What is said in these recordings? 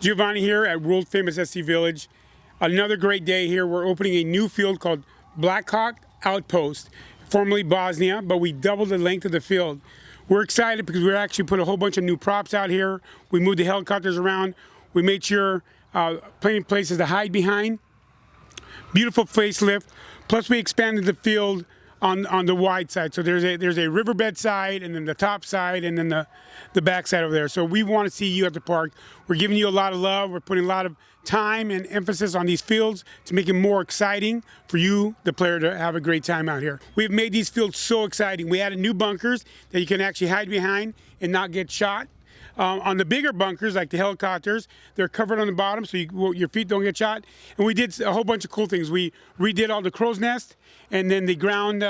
Giovanni here at world famous SC Village. Another great day here. We're opening a new field called BLACKHAWK Outpost, formerly Bosnia, but we doubled the length of the field. We're excited because we actually put a whole bunch of new props out here. We moved the helicopters around. We made sure plenty of places to hide behind. Beautiful facelift. Plus we expanded the field on the wide side. So there's a riverbed side, and then the top side, and then the back side over there. So we want to see you at the park. We're giving you a lot of love. We're putting a lot of time and emphasis on these fields to make it more exciting for you, the player, to have a great time out here. We've made these fields so exciting. We added new bunkers that you can actually hide behind and not get shot. On the bigger bunkers, like the helicopters, they're covered on the bottom so your feet don't get shot. And we did a whole bunch of cool things. We redid all the crow's nest and then the ground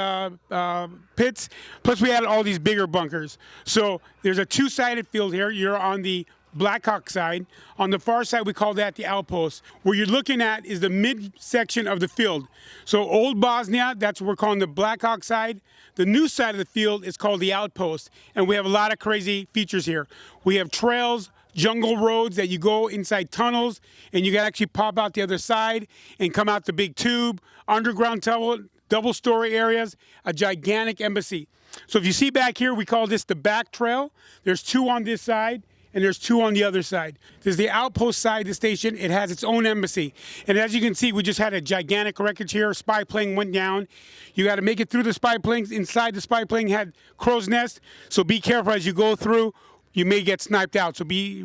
pits. Plus we added all these bigger bunkers. So there's a two-sided field here. You're on the BLACKHAWK side. On the far side, we call that the outpost. Where you're looking at is the midsection of the field. So old Bosnia, that's what we're calling the BLACKHAWK side. The new side of the field is called the outpost. And we have a lot of crazy features here. We have trails, jungle roads that you go inside tunnels, and you can actually pop out the other side and come out the big tube, underground tunnel, double-story areas, a gigantic embassy. So if you see back here, we call this the back trail. There's two on this side, and there's two on the other side. There's the outpost side of the station. It has its own embassy. And as you can see, we just had a gigantic wreckage here. A spy plane went down. You got to make it through the spy planes. Inside the spy plane had crow's nest. So be careful as you go through. You may get sniped out. So be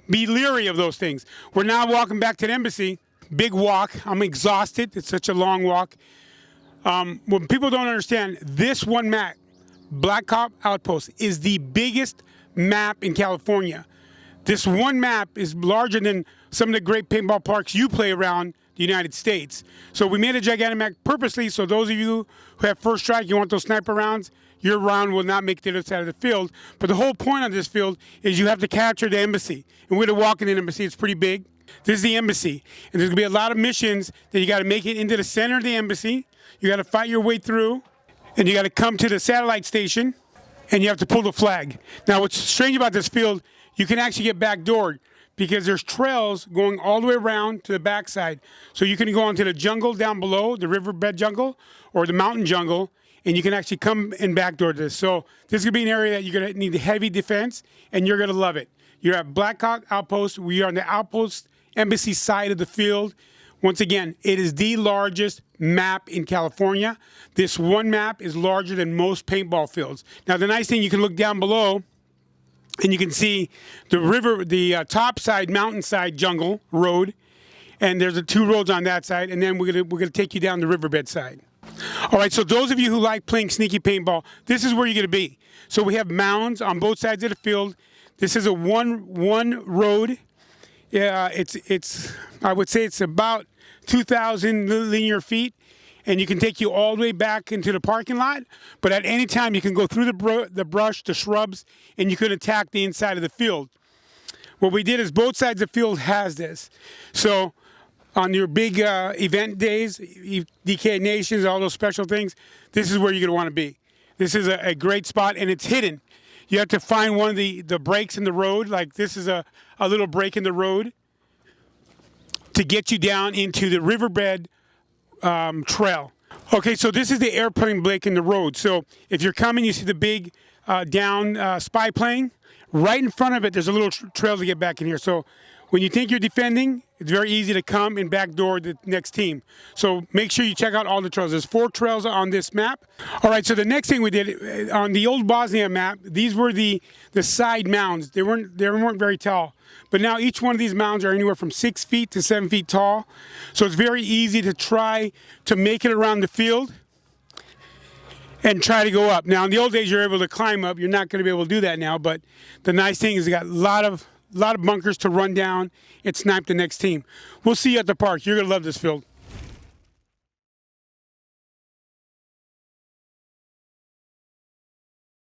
leery of those things. We're now walking back to the embassy. Big walk. I'm exhausted. It's such a long walk. What people don't understand, this one map, BLACKHAWK Outpost, is the biggest map in California. This one map is larger than some of the great paintball parks you play around the United States. So we made a gigantic map purposely, so those of you who have first strike, you want those sniper rounds, your round will not make it to the other side of the field. But the whole point of this field is you have to capture the embassy. And we're going to walk in the embassy. It's pretty big. This is the embassy. And there's going to be a lot of missions that you got to make it into the center of the embassy. You got to fight your way through. And you got to come to the satellite station. And you have to pull the flag. Now, what's strange about this field, you can actually get backdoored because there's trails going all the way around to the backside. So you can go onto the jungle down below, the riverbed jungle, or the mountain jungle, and you can actually come and backdoor this. So this could be an area that you're going to need heavy defense, and you're going to love it. You're at BLACKHAWK Outpost. We are on the Outpost Embassy side of the field. Once again, it is the largest map in California. This one map is larger than most paintball fields. Now, the nice thing, you can look down below and you can see the river, the top side, mountainside jungle road, and there's the two roads on that side, and then we're gonna take you down the riverbed side. All right, so those of you who like playing sneaky paintball, this is where you're gonna be. So we have mounds on both sides of the field. This is a one road. Yeah, it's I would say it's about 2,000 linear feet, and you can take you all the way back into the parking lot. But at any time, you can go through the brush, the shrubs, and you can attack the inside of the field. What we did is both sides of the field has this. So on your big event days, DK Nations, all those special things, this is where you're going to want to be. This is a great spot, and it's hidden. You have to find one of the breaks in the road, like this is a little break in the road, to get you down into the riverbed trail. Okay, so this is the airplane break in the road. So if you're coming, you see the big down spy plane. Right in front of it, there's a little trail to get back in here. So when you think you're defending, it's very easy to come and backdoor the next team. So make sure you check out all the trails. There's 4 trails on this map. All right, so the next thing we did, on the old Bosnia map, these were the side mounds. They weren't very tall. But now each one of these mounds are anywhere from 6 feet to 7 feet tall. So it's very easy to try to make it around the field and try to go up. Now, in the old days, you're able to climb up. You're not going to be able to do that now. But the nice thing is you got a lot of bunkers to run down and snipe the next team. We'll see you at the park. You're going to love this field.